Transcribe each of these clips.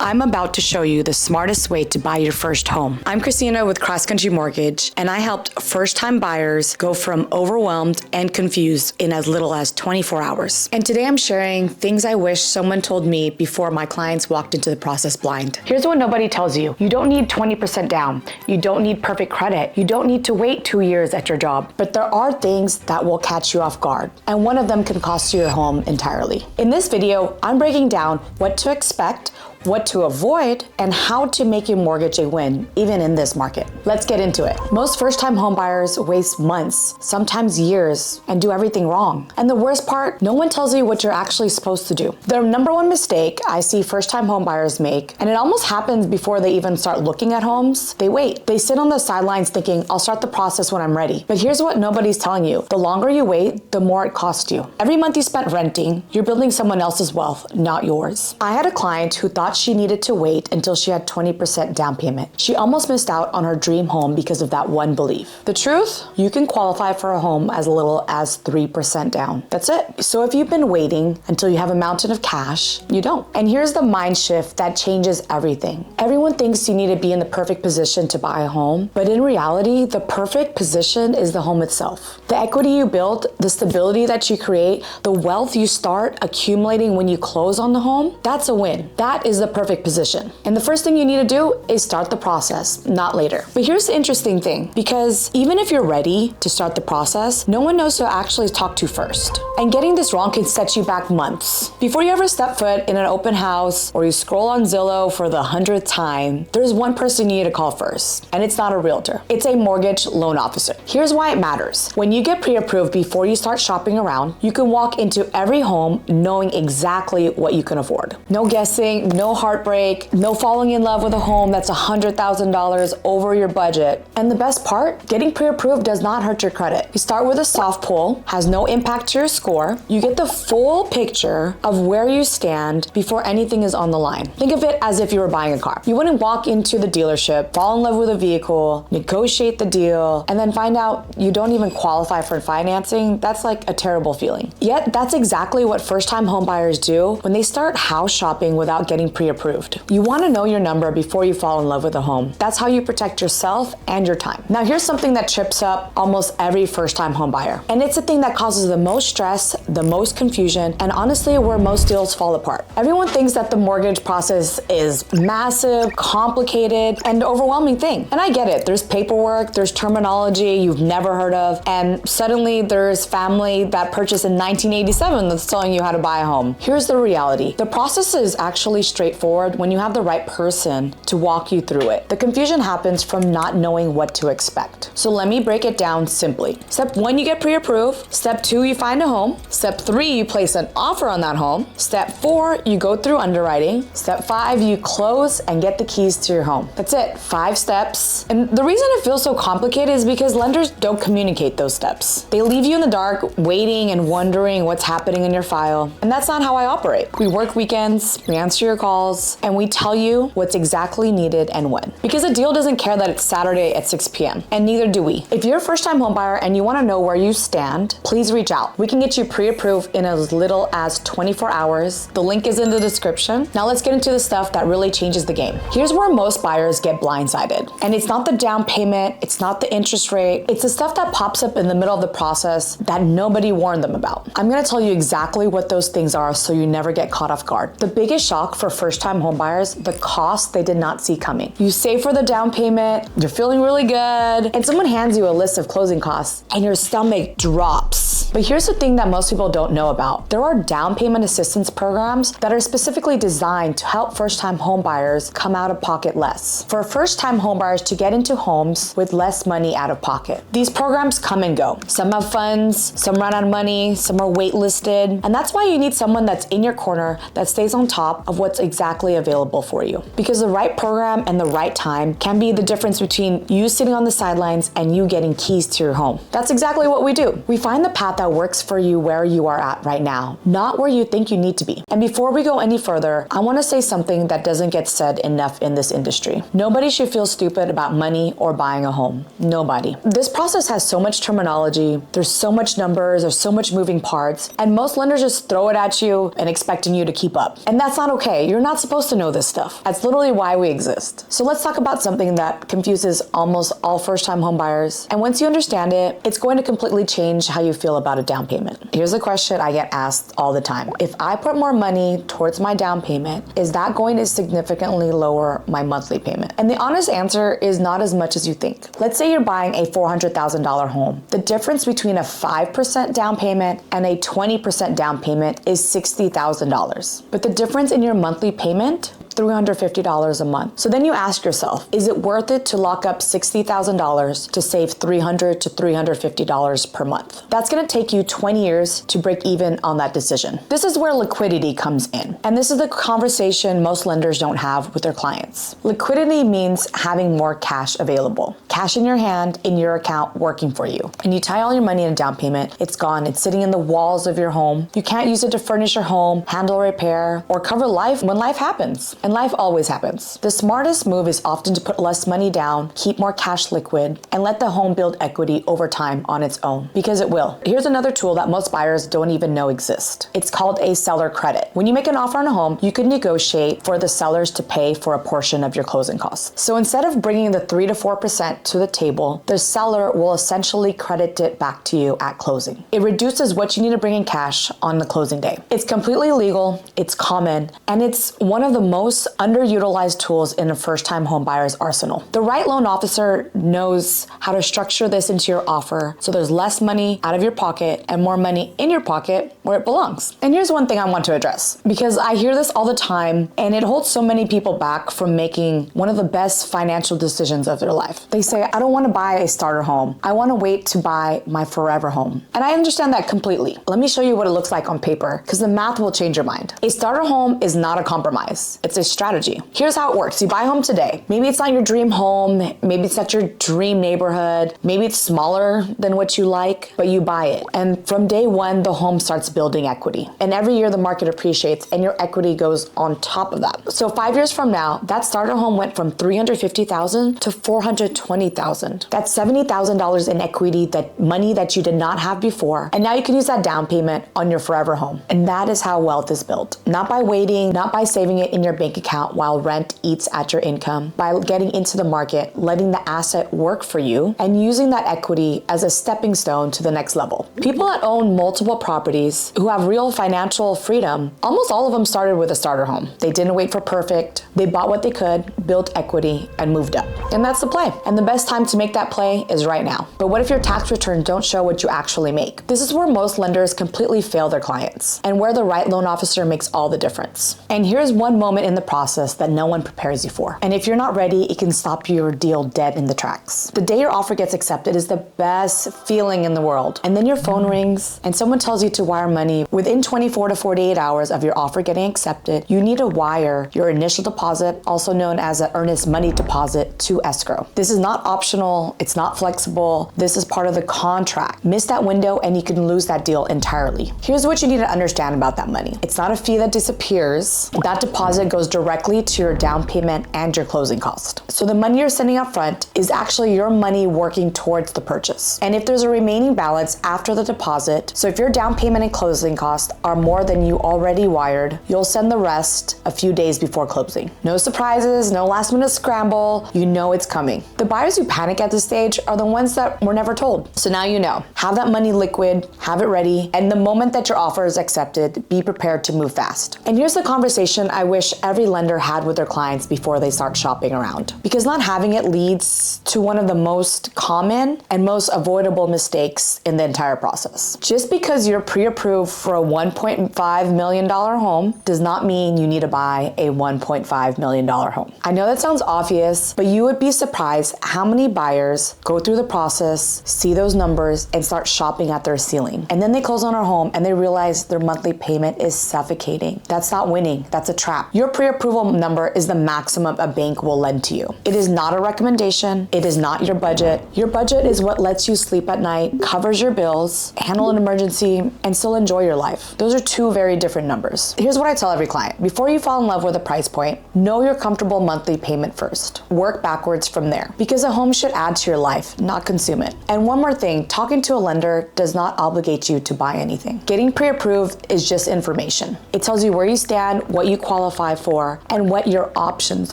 I'm about to show you the smartest way to buy your first home. I'm Christina with Cross Country Mortgage, and I helped first-time buyers go from overwhelmed and confused in as little as 24 hours. And today I'm sharing things I wish someone told me before my clients walked into the process blind. Here's what nobody tells you. You don't need 20% down. You don't need perfect credit. You don't need to wait 2 years at your job. But there are things that will catch you off guard, and one of them can cost you your home entirely. In this video, I'm breaking down what to expect, what to avoid, and how to make your mortgage a win, even in this market. Let's get into it. Most first-time homebuyers waste months, sometimes years, and do everything wrong. And the worst part, no one tells you what you're actually supposed to do. The number one mistake I see first-time homebuyers make, and it almost happens before they even start looking at homes, they wait. They sit on the sidelines thinking, I'll start the process when I'm ready. But here's what nobody's telling you. The longer you wait, the more it costs you. Every month you spent renting, you're building someone else's wealth, not yours. I had a client who thought she needed to wait until she had 20% down payment. She almost missed out on her dream home because of that one belief. The truth? You can qualify for a home as little as 3% down. That's it. So if you've been waiting until you have a mountain of cash, you don't. And here's the mind shift that changes everything. Everyone thinks you need to be in the perfect position to buy a home, but in reality, the perfect position is the home itself. The equity you build, the stability that you create, the wealth you start accumulating when you close on the home, that's a win. That is the perfect position. And the first thing you need to do is start the process, not later. But here's the interesting thing, because even if you're ready to start the process, no one knows who to actually talk to first. And getting this wrong can set you back months. Before you ever step foot in an open house or you scroll on Zillow for the 100th time, there's one person you need to call first. And it's not a realtor. It's a mortgage loan officer. Here's why it matters. When you get pre-approved before you start shopping around, you can walk into every home knowing exactly what you can afford. No guessing, no heartbreak, no falling in love with a home that's $100,000 over your budget. And the best part, getting pre-approved does not hurt your credit. You start with a soft pull, has no impact to your score. You get the full picture of where you stand before anything is on the line. Think of it as if you were buying a car. You wouldn't walk into the dealership, fall in love with a vehicle, negotiate the deal, and then find out you don't even qualify for financing. That's like a terrible feeling. Yet that's exactly what first-time homebuyers do when they start house shopping without getting pre-approved. You want to know your number before you fall in love with a home. That's how you protect yourself and your time. Now here's something that trips up almost every first-time home buyer. And it's the thing that causes the most stress, the most confusion, and honestly where most deals fall apart. Everyone thinks that the mortgage process is massive, complicated, and overwhelming thing. And I get it. There's paperwork, there's terminology you've never heard of, and suddenly there's family that purchased in 1987 that's telling you how to buy a home. Here's the reality. The process is actually straightforward when you have the right person to walk you through it. The confusion happens from not knowing what to expect. So let me break it down simply. Step 1, you get pre-approved. Step 2, you find a home. Step 3, you place an offer on that home. Step 4, you go through underwriting. Step 5, you close and get the keys to your home. That's it, 5 steps. And the reason it feels so complicated is because lenders don't communicate those steps. They leave you in the dark, waiting and wondering what's happening in your file. And that's not how I operate. We work weekends, we answer your calls, and we tell you what's exactly needed and when. Because a deal doesn't care that it's Saturday at 6 p.m. and neither do we. If you're a first-time homebuyer and you want to know where you stand, please reach out. We can get you pre-approved in as little as 24 hours. The link is in the description. Now let's get into the stuff that really changes the game. Here's where most buyers get blindsided. And it's not the down payment, it's not the interest rate, it's the stuff that pops up in the middle of the process that nobody warned them about. I'm going to tell you exactly what those things are so you never get caught off guard. The biggest shock for first-time homebuyers, the cost they did not see coming. You save for the down payment, you're feeling really good, and someone hands you a list of closing costs and your stomach drops. But here's the thing that most people don't know about. There are down payment assistance programs that are specifically designed to help first-time homebuyers come out of pocket less. For first-time homebuyers to get into homes with less money out of pocket. These programs come and go. Some have funds, some run out of money, some are waitlisted, and that's why you need someone that's in your corner that stays on top of what's exactly available for you. Because the right program and the right time can be the difference between you sitting on the sidelines and you getting keys to your home. That's exactly what we do. We find the path that works for you where you are at right now, not where you think you need to be. And before we go any further, I want to say something that doesn't get said enough in this industry. Nobody should feel stupid about money or buying a home. Nobody. This process has so much terminology, there's so much numbers, there's so much moving parts, and most lenders just throw it at you and expecting you to keep up. And that's not okay. You're not supposed to know this stuff. That's literally why we exist. So let's talk about something that confuses almost all first-time home buyers. And once you understand it, it's going to completely change how you feel about a down payment. Here's a question I get asked all the time. If I put more money towards my down payment, is that going to significantly lower my monthly payment? And the honest answer is not as much as you think. Let's say you're buying a $400,000 home. The difference between a 5% down payment and a 20% down payment is $60,000. But the difference in your monthly payment, $350 a month. So then you ask yourself, is it worth it to lock up $60,000 to save $300 to $350 per month? That's gonna take you 20 years to break even on that decision. This is where liquidity comes in. And this is the conversation most lenders don't have with their clients. Liquidity means having more cash available. Cash in your hand, in your account, working for you. And you tie all your money in a down payment, it's gone, it's sitting in the walls of your home. You can't use it to furnish your home, handle repair, or cover life when life happens. And life always happens. The smartest move is often to put less money down, keep more cash liquid, and let the home build equity over time on its own, because it will. Here's another tool that most buyers don't even know exists. It's called a seller credit. When you make an offer on a home, you can negotiate for the sellers to pay for a portion of your closing costs. So instead of bringing the 3 to 4% to the table, the seller will essentially credit it back to you at closing. It reduces what you need to bring in cash on the closing day. It's completely legal, it's common, and it's one of the most underutilized tools in a first-time home buyer's arsenal. The right loan officer knows how to structure this into your offer so there's less money out of your pocket and more money in your pocket where it belongs. And here's one thing I want to address, because I hear this all the time and it holds so many people back from making one of the best financial decisions of their life. They say, I don't want to buy a starter home. I want to wait to buy my forever home. And I understand that completely. Let me show you what it looks like on paper, because the math will change your mind. A starter home is not a compromise. It's a strategy. Here's how it works. You buy a home today. Maybe it's not your dream home. Maybe it's not your dream neighborhood. Maybe it's smaller than what you like, but you buy it. And from day one, the home starts building equity. And every year the market appreciates and your equity goes on top of that. So 5 years from now, that starter home went from $350,000 to $420,000. That's $70,000 in equity, that money that you did not have before. And now you can use that down payment on your forever home. And that is how wealth is built. Not by waiting, not by saving it in your bank account while rent eats at your income, by getting into the market, letting the asset work for you, and using that equity as a stepping stone to the next level. People that own multiple properties who have real financial freedom, almost all of them started with a starter home. They didn't wait for perfect. They bought what they could, built equity, and moved up. And that's the play. And the best time to make that play is right now. But what if your tax returns don't show what you actually make? This is where most lenders completely fail their clients, and where the right loan officer makes all the difference. And here's one moment in the process that no one prepares you for. And if you're not ready, it can stop your deal dead in the tracks. The day your offer gets accepted is the best feeling in the world. And then your phone rings and someone tells you to wire money within 24 to 48 hours of your offer getting accepted. You need to wire your initial deposit, also known as an earnest money deposit, to escrow. This is not optional. It's not flexible. This is part of the contract. Miss that window and you can lose that deal entirely. Here's what you need to understand about that money. It's not a fee that disappears. That deposit goes directly to your down payment and your closing cost. So the money you're sending up front is actually your money working towards the purchase. And if there's a remaining balance after the deposit, so if your down payment and closing costs are more than you already wired, you'll send the rest a few days before closing. No surprises, no last minute scramble, you know it's coming. The buyers who panic at this stage are the ones that were never told. So now you know. Have that money liquid, have it ready, and the moment that your offer is accepted, be prepared to move fast. And here's the conversation I wish every lender had with their clients before they start shopping around. Because not having it leads to one of the most common and most avoidable mistakes in the entire process. Just because you're pre-approved for a $1.5 million home does not mean you need to buy a $1.5 million home. I know that sounds obvious, but you would be surprised how many buyers go through the process, see those numbers, and start shopping at their ceiling. And then they close on our home and they realize their monthly payment is suffocating. That's not winning, that's a trap. You're pre pre-approval number is the maximum a bank will lend to you. It is not a recommendation. It is not your budget. Your budget is what lets you sleep at night, covers your bills, handle an emergency, and still enjoy your life. Those are two very different numbers. Here's what I tell every client. Before you fall in love with a price point, know your comfortable monthly payment first. Work backwards from there, because a home should add to your life, not consume it. And one more thing, talking to a lender does not obligate you to buy anything. Getting pre-approved is just information. It tells you where you stand, what you qualify for, and what your options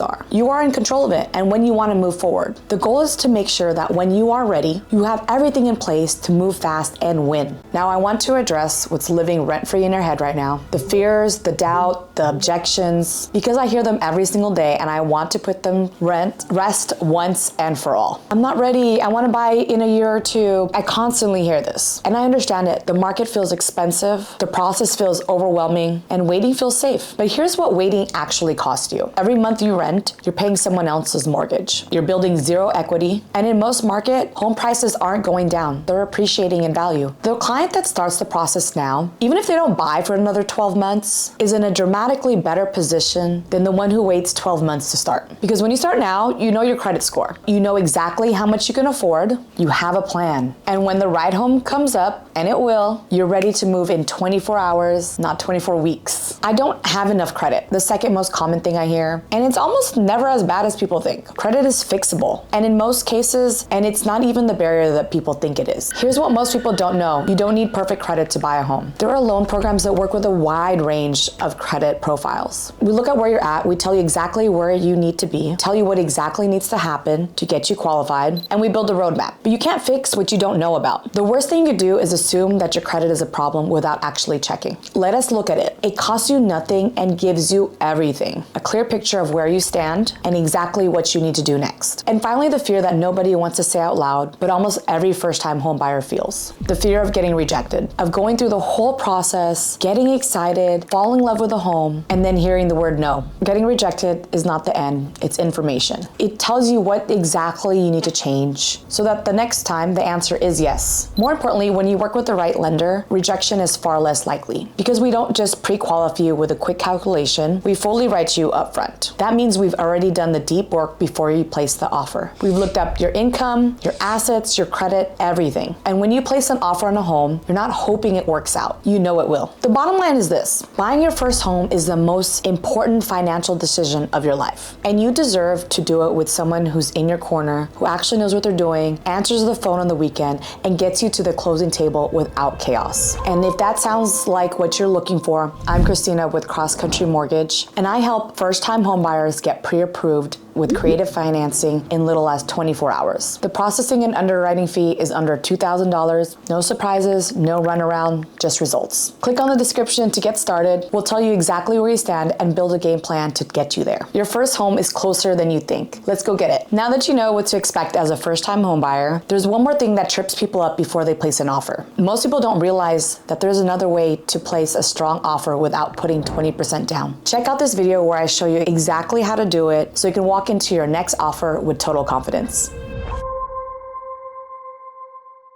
are. You are in control of it and when you want to move forward. The goal is to make sure that when you are ready, you have everything in place to move fast and win. Now I want to address what's living rent-free in your head right now. The fears, the doubt, the objections, because I hear them every single day and I want to put them rest once and for all. I'm not ready. I want to buy in a year or two. I constantly hear this and I understand it. The market feels expensive. The process feels overwhelming and waiting feels safe. But here's what waiting actually costs you. Every month you rent, you're paying someone else's mortgage. You're building zero equity. And in most market, home prices aren't going down. They're appreciating in value. The client that starts the process now, even if they don't buy for another 12 months, is in a dramatically better position than the one who waits 12 months to start. Because when you start now, you know your credit score. You know exactly how much you can afford. You have a plan. And when the right home comes up, and it will, you're ready to move in 24 hours, not 24 weeks. I don't have enough credit. The second most common thing I hear, and it's almost never as bad as people think. Credit is fixable. And in most cases, and it's not even the barrier that people think it is. Here's what most people don't know. You don't need perfect credit to buy a home. There are loan programs that work with a wide range of credit profiles. We look at where you're at, we tell you exactly where you need to be, tell you what exactly needs to happen to get you qualified, and we build a roadmap. But you can't fix what you don't know about. The worst thing you could do is assume that your credit is a problem without actually checking. Let us look at it. It costs you nothing and gives you everything. A clear picture of where you stand and exactly what you need to do next. And finally, the fear that nobody wants to say out loud, but almost every first-time home buyer feels. The fear of getting rejected, of going through the whole process, getting excited, falling in love with a home, and then hearing the word no. Getting rejected is not the end, it's information. It tells you what exactly you need to change so that the next time the answer is yes. More importantly, when you work with the right lender, rejection is far less likely because we don't just pre-qualify you with a quick calculation, we fully write you up front. That means we've already done the deep work before you place the offer. We've looked up your income, your assets, your credit, everything. And when you place an offer on a home, you're not hoping it works out. You know it will. The bottom line is this: buying your first home is the most important financial decision of your life. And you deserve to do it with someone who's in your corner, who actually knows what they're doing, answers the phone on the weekend, and gets you to the closing table without chaos. And if that sounds like what you're looking for, I'm Christina with Cross Country Mortgage, and I help first-time homebuyers get pre-approved with creative financing in little as 24 hours. The processing and underwriting fee is under $2,000. No surprises, no runaround, just results. Click on the description to get started. We'll tell you exactly where you stand and build a game plan to get you there. Your first home is closer than you think. Let's go get it. Now that you know what to expect as a first-time homebuyer, there's one more thing that trips people up before they place an offer. Most people don't realize that there's another way to place a strong offer without putting 20% down. Check out this video where I show you exactly how to do it so you can walk into your next offer with total confidence.